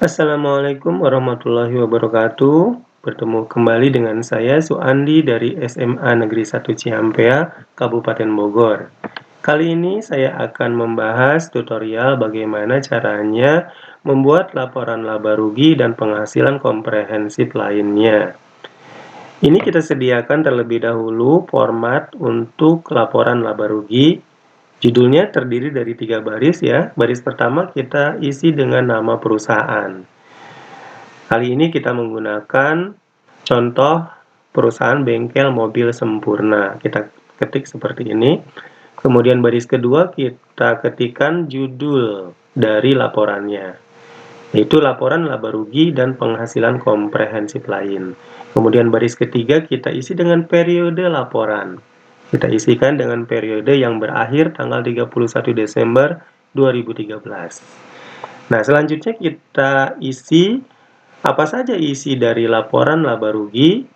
Assalamualaikum warahmatullahi wabarakatuh. Bertemu kembali dengan saya Suandi dari SMA Negeri 1 Ciampea, Kabupaten Bogor. Kali ini saya akan membahas tutorial bagaimana caranya membuat laporan laba rugi dan penghasilan komprehensif lainnya. Ini kita sediakan terlebih dahulu format untuk laporan laba rugi. Judulnya terdiri dari 3 baris ya. Baris pertama kita isi dengan nama perusahaan. Kali ini kita menggunakan contoh perusahaan bengkel mobil sempurna. Kita ketik seperti ini. Kemudian baris kedua kita ketikkan judul dari laporannya, yaitu laporan laba rugi dan penghasilan komprehensif lain. Kemudian baris ketiga kita isi dengan periode laporan. Kita isikan dengan periode yang berakhir tanggal 31 Desember 2013. Nah, selanjutnya kita isi apa saja isi dari laporan laba rugi.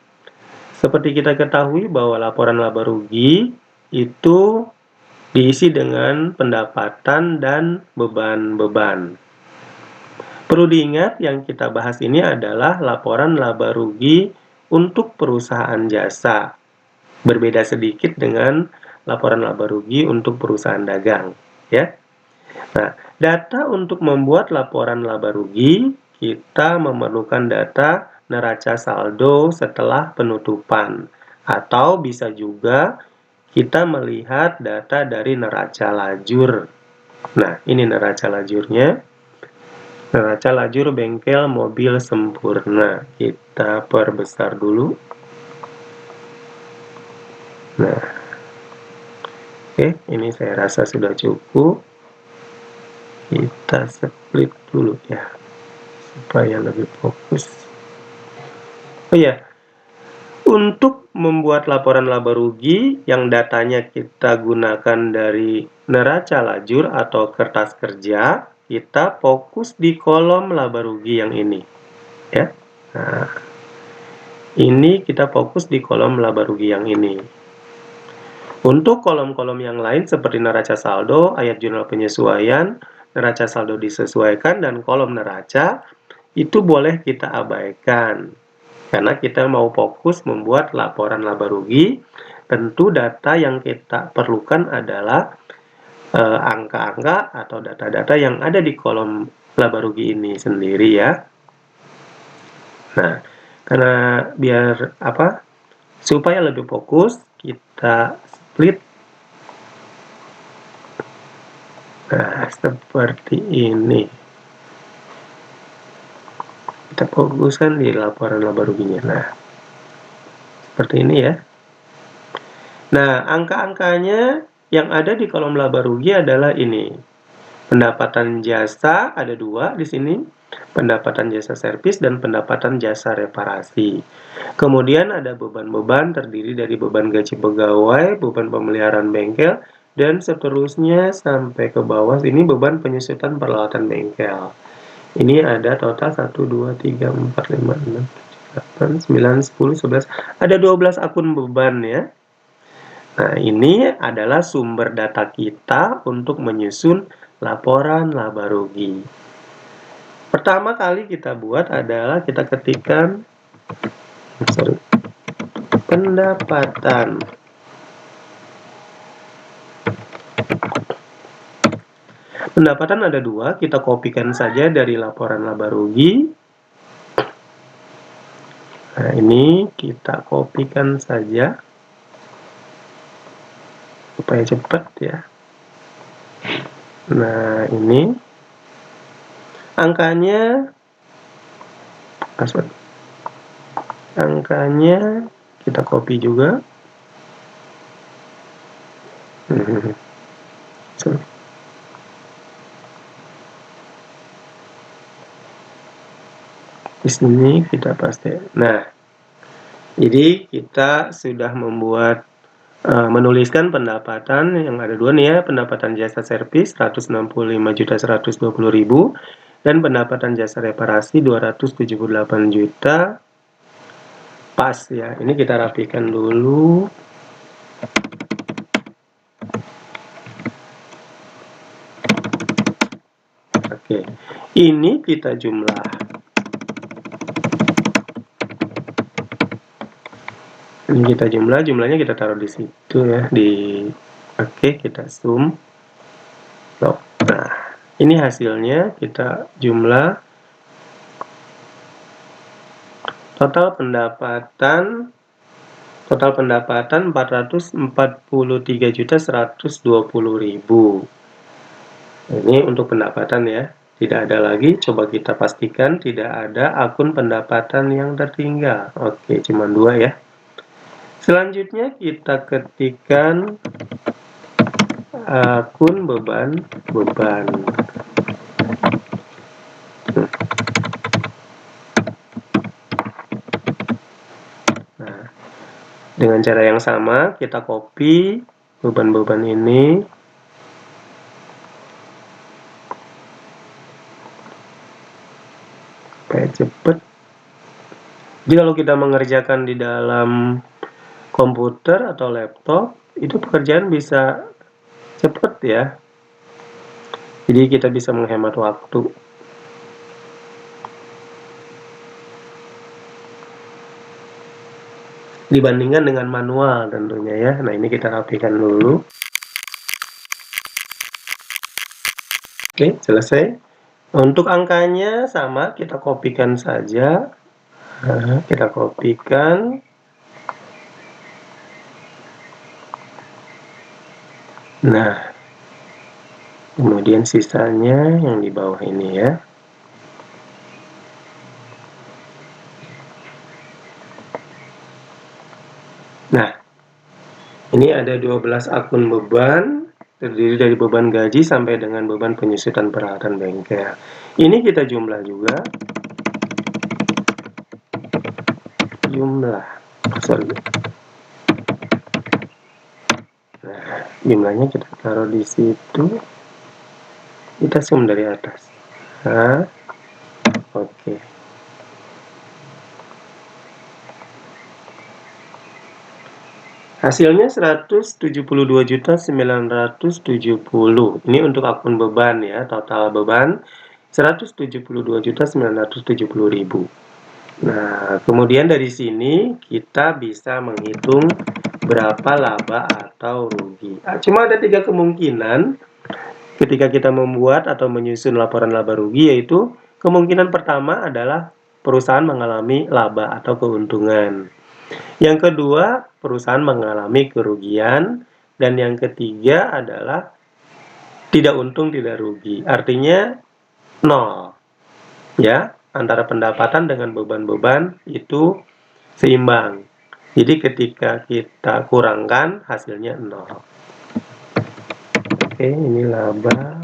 Seperti kita ketahui bahwa laporan laba rugi itu diisi dengan pendapatan dan beban-beban. Perlu diingat yang kita bahas ini adalah laporan laba rugi untuk perusahaan jasa. Berbeda sedikit dengan laporan laba rugi untuk perusahaan dagang, ya. Nah, data untuk membuat laporan laba rugi, kita memerlukan data neraca saldo setelah penutupan, atau bisa juga kita melihat data dari neraca lajur. Nah, ini neraca lajurnya. Neraca lajur bengkel mobil sempurna. Kita perbesar dulu. Nah, oke, ini saya rasa sudah cukup. Kita split dulu ya, supaya lebih fokus. Oh ya, untuk membuat laporan laba rugi yang datanya kita gunakan dari neraca lajur atau kertas kerja, kita fokus di kolom laba rugi yang ini, ya. Nah, ini kita fokus di kolom laba rugi yang ini. Untuk kolom-kolom yang lain seperti neraca saldo, ayat jurnal penyesuaian, neraca saldo disesuaikan, dan kolom neraca, itu boleh kita abaikan. Karena kita mau fokus membuat laporan laba rugi, tentu data yang kita perlukan adalah angka-angka atau data-data yang ada di kolom laba rugi ini sendiri ya. Nah, karena biar supaya lebih fokus, kita split. Nah, seperti ini. Kita fokuskan di laporan laba ruginya. Nah, seperti ini ya. Nah, angka-angkanya yang ada di kolom laba rugi adalah ini. Pendapatan jasa ada 2 di sini. Pendapatan jasa servis dan pendapatan jasa reparasi. Kemudian ada beban-beban terdiri dari beban gaji pegawai, beban pemeliharaan bengkel, dan seterusnya sampai ke bawah sini beban penyusutan peralatan bengkel. Ini ada total 1, 2, 3, 4, 5, 6, 7, 8, 9, 10, 11. Ada 12 akun beban ya. Nah, ini adalah sumber data kita untuk menyusun laporan laba rugi. Pertama kali kita buat adalah kita ketikkan pendapatan. Pendapatan ada 2, kita kopikan saja dari laporan laba rugi. Nah, ini kita kopikan saja supaya cepat ya. Nah, ini angkanya kita copy juga. Di sini kita paste. Nah, jadi kita sudah membuat menuliskan pendapatan yang ada 2 nih ya, pendapatan jasa servis 165.120.000 dan pendapatan jasa reparasi 278 juta. Pas ya, ini kita rapikan dulu. Oke, ini kita jumlah. Ini kita jumlahnya kita taruh di situ ya, oke, kita zoom. Nah, ini hasilnya kita jumlah. Total pendapatan 443.120.000. Ini untuk pendapatan ya. Tidak ada lagi, coba kita pastikan tidak ada akun pendapatan yang tertinggal. Oke, cuma 2 ya. Selanjutnya kita ketikkan akun beban. Nah, dengan cara yang sama, kita copy beban-beban ini. Supaya cepat. Jadi kalau kita mengerjakan di dalam komputer atau laptop, itu pekerjaan bisa cepat ya. Jadi kita bisa menghemat waktu. Dibandingkan dengan manual tentunya ya. Nah, ini kita rapikan dulu. Oke, selesai. Untuk angkanya sama, kita kopikan saja. Nah, kita kopikan. Nah, kemudian sisanya yang di bawah ini ya. Nah, ini ada 12 akun beban, terdiri dari beban gaji sampai dengan beban penyusutan peralatan bengkel. Ini kita jumlah juga. Nah, jumlahnya kita taruh di situ. Kita zoom dari atas. Nah, oke. Hasilnya 172.970. Ini untuk akun beban ya, total beban 172.970.000. Nah, kemudian dari sini kita bisa menghitung berapa laba atau rugi. Cuma ada 3 kemungkinan ketika kita membuat atau menyusun laporan laba rugi, yaitu kemungkinan pertama adalah perusahaan mengalami laba atau keuntungan. Yang kedua, perusahaan mengalami kerugian. Dan yang ketiga adalah tidak untung, tidak rugi. Artinya 0. Ya, antara pendapatan dengan beban-beban itu seimbang. Jadi ketika kita kurangkan, hasilnya 0. Oke, ini laba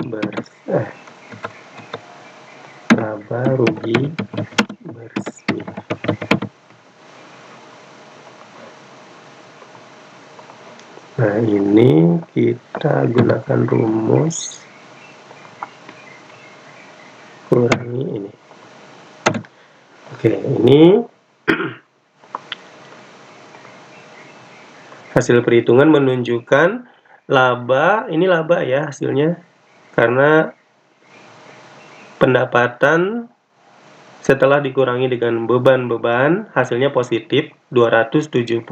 rugi bersih. Nah, ini kita gunakan rumus kurangi ini. Oke, ini hasil perhitungan menunjukkan laba, ini laba ya hasilnya, karena pendapatan setelah dikurangi dengan beban-beban hasilnya positif 270.150.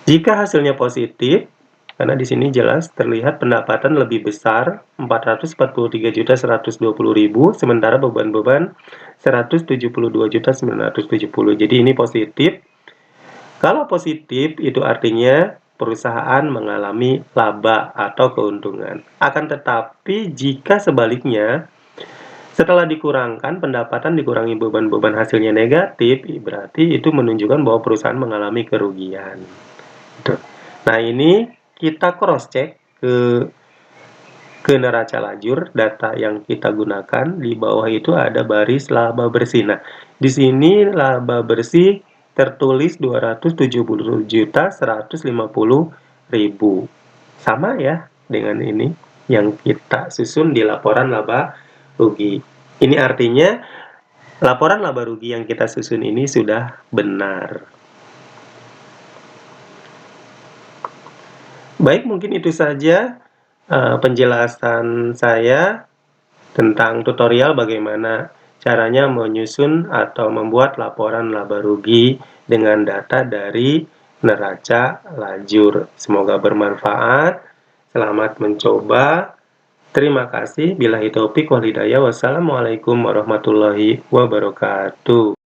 Jika hasilnya positif, karena di sini jelas terlihat pendapatan lebih besar 443.120.000, sementara beban-beban 172.970. Jadi ini positif. Kalau positif itu artinya perusahaan mengalami laba atau keuntungan. Akan tetapi jika sebaliknya, setelah dikurangkan pendapatan dikurangi beban-beban hasilnya negatif, berarti itu menunjukkan bahwa perusahaan mengalami kerugian. Nah, ini kita cross check ke neraca lajur, data yang kita gunakan. Di bawah itu ada baris laba bersih. Nah, di sini laba bersih tertulis 270.150.000. Sama ya dengan ini yang kita susun di laporan laba rugi. Ini artinya laporan laba rugi yang kita susun ini sudah benar. Baik, mungkin itu saja penjelasan saya tentang tutorial bagaimana caranya menyusun atau membuat laporan laba rugi dengan data dari neraca lajur. Semoga bermanfaat. Selamat mencoba. Terima kasih. Billahi taufik wal hidayah. Wassalamualaikum warahmatullahi wabarakatuh.